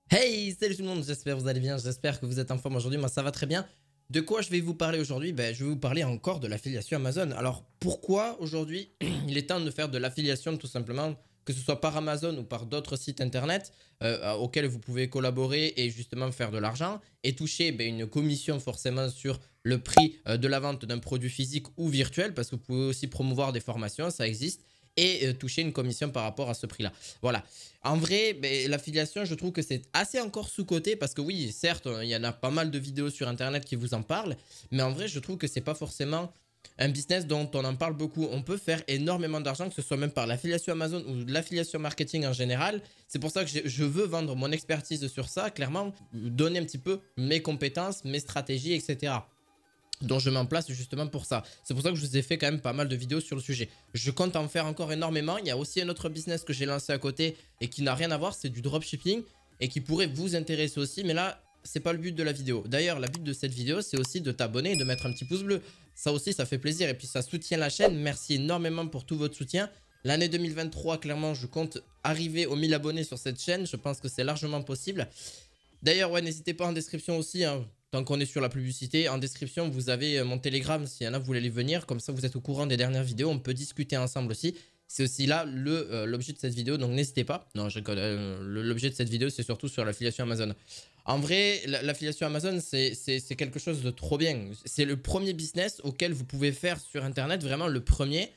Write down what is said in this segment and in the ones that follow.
Hey, salut tout le monde, j'espère que vous allez bien, j'espère que vous êtes en forme aujourd'hui, moi ça va très bien. De quoi je vais vous parler aujourd'hui? Je vais vous parler encore de l'affiliation Amazon. Alors pourquoi aujourd'hui il est temps de faire de l'affiliation tout simplement, que ce soit par Amazon ou par d'autres sites internet auxquels vous pouvez collaborer et justement faire de l'argent et toucher une commission forcément sur le prix de la vente d'un produit physique ou virtuel, parce que vous pouvez aussi promouvoir des formations, ça existe, et toucher une commission par rapport à ce prix-là. Voilà. En vrai, l'affiliation, je trouve que c'est assez encore sous-coté parce que oui, certes, il y en a pas mal de vidéos sur Internet qui vous en parlent, mais en vrai, je trouve que c'est pas forcément un business dont on en parle beaucoup. On peut faire énormément d'argent, que ce soit même par l'affiliation Amazon ou de l'affiliation marketing en général. C'est pour ça que je veux vendre mon expertise sur ça, clairement, donner un petit peu mes compétences, mes stratégies, etc. dont je m'en place justement pour ça. C'est pour ça que je vous ai fait quand même pas mal de vidéos sur le sujet. Je compte en faire encore énormément. Il y a aussi un autre business que j'ai lancé à côté et qui n'a rien à voir, c'est du dropshipping et qui pourrait vous intéresser aussi, mais là, c'est pas le but de la vidéo. D'ailleurs, le but de cette vidéo, c'est aussi de t'abonner et de mettre un petit pouce bleu. Ça aussi, ça fait plaisir et puis ça soutient la chaîne. Merci énormément pour tout votre soutien. L'année 2023, clairement, je compte arriver aux 1000 abonnés sur cette chaîne. Je pense que c'est largement possible. D'ailleurs, ouais, n'hésitez pas en description aussi, hein, tant qu'on est sur la publicité, en description, vous avez mon Telegram, s'il y en a, vous voulez venir, comme ça vous êtes au courant des dernières vidéos, on peut discuter ensemble aussi. C'est aussi là l'objet de cette vidéo, donc n'hésitez pas. Non, l'objet de cette vidéo, c'est surtout sur l'affiliation Amazon. En vrai, l'affiliation Amazon, c'est quelque chose de trop bien. C'est le premier business auquel vous pouvez faire sur Internet, vraiment le premier.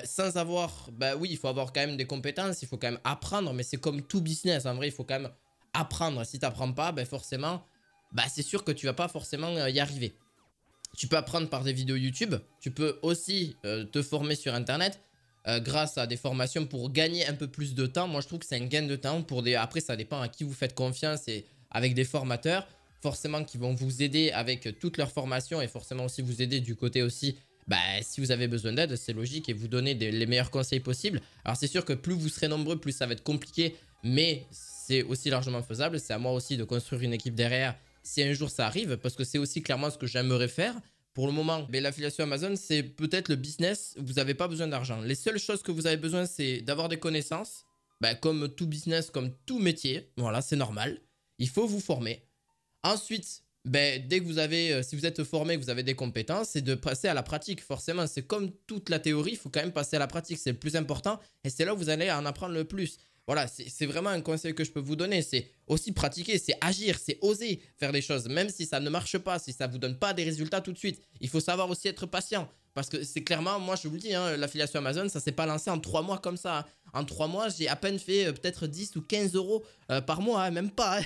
Sans avoir, bah oui, il faut avoir quand même des compétences, il faut quand même apprendre, mais c'est comme tout business, en vrai, il faut quand même apprendre. Si tu n'apprends pas, forcément, c'est sûr que tu vas pas forcément y arriver. Tu peux apprendre par des vidéos YouTube, tu peux aussi te former sur Internet grâce à des formations pour gagner un peu plus de temps. Moi, je trouve que c'est un gain de temps. Après, ça dépend à qui vous faites confiance et avec des formateurs, forcément, qui vont vous aider avec toutes leurs formations et forcément aussi vous aider du côté aussi. Si vous avez besoin d'aide, c'est logique et vous donner les meilleurs conseils possibles. Alors, c'est sûr que plus vous serez nombreux, plus ça va être compliqué, mais c'est aussi largement faisable. C'est à moi aussi de construire une équipe derrière si un jour ça arrive, parce que c'est aussi clairement ce que j'aimerais faire. Pour le moment, l'affiliation Amazon, c'est peut-être le business où vous n'avez pas besoin d'argent. Les seules choses que vous avez besoin, c'est d'avoir des connaissances, comme tout business, comme tout métier. Voilà, c'est normal. Il faut vous former. Ensuite, dès que vous avez, si vous êtes formé, que vous avez des compétences, c'est de passer à la pratique. Forcément, c'est comme toute la théorie, il faut quand même passer à la pratique. C'est le plus important et c'est là où vous allez en apprendre le plus. Voilà, c'est vraiment un conseil que je peux vous donner. C'est aussi pratiquer, c'est agir, c'est oser faire des choses. Même si ça ne marche pas, si ça ne vous donne pas des résultats tout de suite. Il faut savoir aussi être patient. Parce que c'est clairement, moi je vous le dis, hein, l'affiliation Amazon, ça ne s'est pas lancé en 3 mois comme ça. En 3 mois, j'ai à peine fait peut-être 10 ou 15 euros par mois, hein, même pas.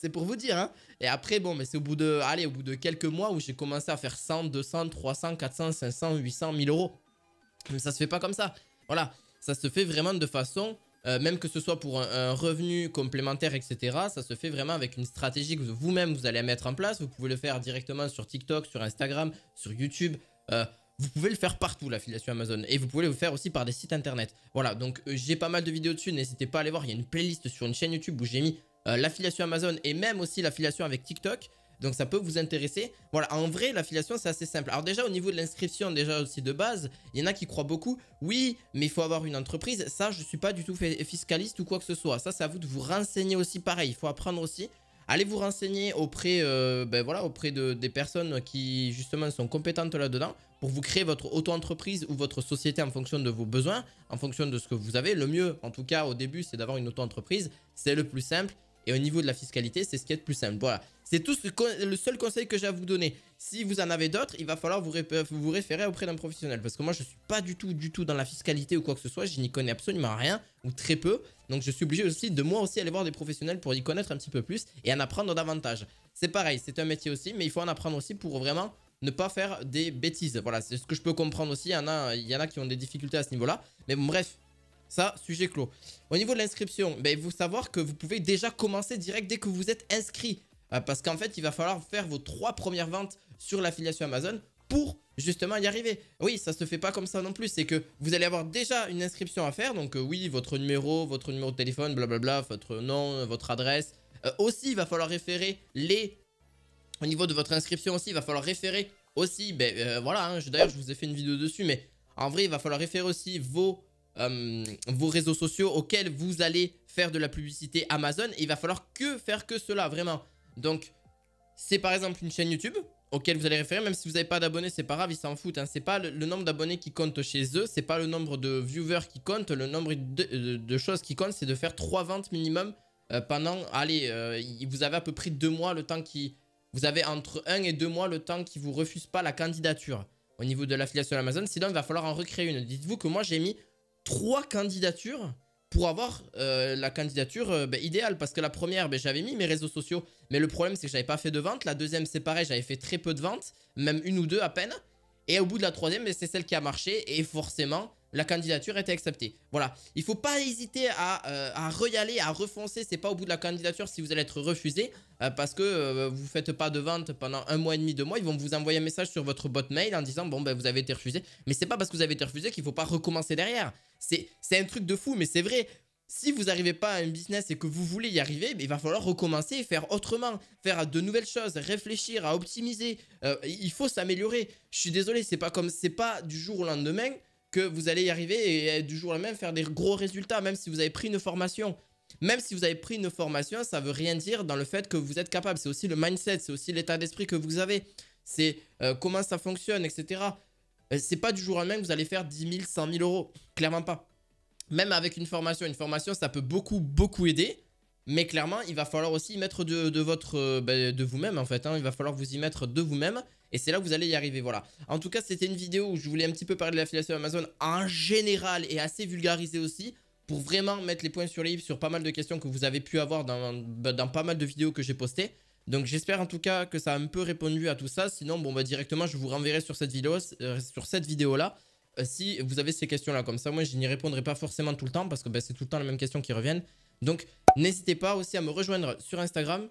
C'est pour vous dire. Hein. Et après, bon, mais c'est au bout de quelques mois où j'ai commencé à faire 100, 200, 300, 400, 500, 800, 1000 euros. Mais ça se fait pas comme ça. Voilà, ça se fait vraiment de façon, même que ce soit pour un revenu complémentaire, etc. Ça se fait vraiment avec une stratégie que vous-même, vous allez mettre en place. Vous pouvez le faire directement sur TikTok, sur Instagram, sur YouTube. Vous pouvez le faire partout, l'affiliation Amazon. Et vous pouvez le faire aussi par des sites internet. Voilà, donc j'ai pas mal de vidéos dessus. N'hésitez pas à aller voir. Il y a une playlist sur une chaîne YouTube où j'ai mis l'affiliation Amazon et même aussi l'affiliation avec TikTok. Donc ça peut vous intéresser. Voilà, en vrai, l'affiliation, c'est assez simple. Alors déjà, au niveau de l'inscription, déjà aussi de base, il y en a qui croient beaucoup. Oui, mais il faut avoir une entreprise. Ça, je ne suis pas du tout fiscaliste ou quoi que ce soit. Ça, c'est à vous de vous renseigner aussi pareil. Il faut apprendre aussi. Allez vous renseigner auprès, auprès des personnes qui, justement, sont compétentes là-dedans pour vous créer votre auto-entreprise ou votre société en fonction de vos besoins, en fonction de ce que vous avez. Le mieux, en tout cas, au début, c'est d'avoir une auto-entreprise. C'est le plus simple. Et au niveau de la fiscalité, c'est ce qui est le plus simple. Voilà, c'est tout le seul conseil que j'ai à vous donner. Si vous en avez d'autres, il va falloir vous référer auprès d'un professionnel. Parce que moi, je ne suis pas du tout dans la fiscalité ou quoi que ce soit. Je n'y connais absolument rien ou très peu. Donc, je suis obligé aussi de moi aussi aller voir des professionnels pour y connaître un petit peu plus et en apprendre davantage. C'est pareil, c'est un métier aussi, mais il faut en apprendre aussi pour vraiment ne pas faire des bêtises. Voilà, c'est ce que je peux comprendre aussi. Il y en a qui ont des difficultés à ce niveau-là. Mais bon, bref. Ça, sujet clos. Au niveau de l'inscription, il faut savoir que vous pouvez déjà commencer direct dès que vous êtes inscrit. Parce qu'en fait, il va falloir faire vos 3 premières ventes sur l'affiliation Amazon pour justement y arriver. Oui, ça se fait pas comme ça non plus. C'est que vous allez avoir déjà une inscription à faire. Donc oui, votre numéro de téléphone, blablabla, votre nom, votre adresse. Aussi, il va falloir référer au niveau de votre inscription aussi, il va falloir référer aussi. Voilà, hein, d'ailleurs, je vous ai fait une vidéo dessus. Mais en vrai, il va falloir référer aussi vos réseaux sociaux auxquels vous allez faire de la publicité Amazon. Et il va falloir faire que cela, vraiment. Donc, c'est par exemple une chaîne YouTube auquel vous allez référer. Même si vous n'avez pas d'abonnés, c'est pas grave, ils s'en foutent. Hein. C'est pas le nombre d'abonnés qui compte chez eux. C'est pas le nombre de viewers qui compte. Le nombre de choses qui compte, c'est de faire 3 ventes minimum pendant... Allez, vous avez à peu près 2 mois le temps qui... Vous avez entre 1 et 2 mois le temps qui vous refuse pas la candidature au niveau de l'affiliation Amazon. Sinon, il va falloir en recréer une. Dites-vous que moi, j'ai mis 3 candidatures pour avoir la candidature idéale. Parce que la première, j'avais mis mes réseaux sociaux. Mais le problème, c'est que j'avais pas fait de vente. La deuxième, c'est pareil, j'avais fait très peu de ventes. Même 1 ou 2 à peine. Et au bout de la troisième, c'est celle qui a marché. Et forcément, la candidature était acceptée. Voilà. Il ne faut pas hésiter à re-y-aller, à refoncer. C'est pas au bout de la candidature si vous allez être refusé. Parce que vous ne faites pas de vente pendant 1 mois et demi, 2 mois. Ils vont vous envoyer un message sur votre boîte mail en disant bon, vous avez été refusé. Mais c'est pas parce que vous avez été refusé qu'il ne faut pas recommencer derrière. C'est un truc de fou, mais c'est vrai. Si vous n'arrivez pas à un business et que vous voulez y arriver, il va falloir recommencer et faire autrement, faire de nouvelles choses, réfléchir, à optimiser. Il faut s'améliorer. Je suis désolé, c'est pas du jour au lendemain que vous allez y arriver et du jour au lendemain faire des gros résultats, même si vous avez pris une formation. Même si vous avez pris une formation, ça ne veut rien dire dans le fait que vous êtes capable. C'est aussi le mindset, c'est aussi l'état d'esprit que vous avez. C'est comment ça fonctionne, etc. C'est pas du jour au lendemain que vous allez faire 10 000, 100 000 euros. Clairement pas. Même avec une formation, ça peut beaucoup aider. Mais clairement, il va falloir aussi y mettre de vous-même en fait. Hein. Il va falloir vous y mettre de vous-même. Et c'est là que vous allez y arriver, voilà. En tout cas, c'était une vidéo où je voulais un petit peu parler de l'affiliation Amazon en général et assez vulgarisé aussi. Pour vraiment mettre les points sur les i sur pas mal de questions que vous avez pu avoir dans pas mal de vidéos que j'ai postées. Donc j'espère en tout cas que ça a un peu répondu à tout ça. Sinon, directement, je vous renverrai sur cette vidéo-là. Si vous avez ces questions-là, comme ça, moi, je n'y répondrai pas forcément tout le temps parce que c'est tout le temps les mêmes questions qui reviennent. Donc, n'hésitez pas aussi à me rejoindre sur Instagram,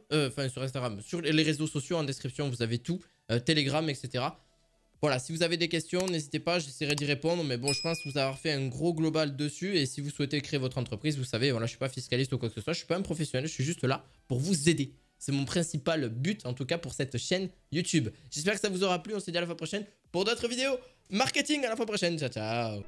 sur les réseaux sociaux en description, vous avez tout, Telegram, etc. Voilà, si vous avez des questions, n'hésitez pas, j'essaierai d'y répondre. Mais bon, je pense vous avoir fait un gros global dessus. Et si vous souhaitez créer votre entreprise, vous savez, voilà, je suis pas fiscaliste ou quoi que ce soit, je suis pas un professionnel, je suis juste là pour vous aider. C'est mon principal but, en tout cas, pour cette chaîne YouTube. J'espère que ça vous aura plu. On se dit à la fois prochaine pour d'autres vidéos marketing. À la fois prochaine. Ciao, ciao.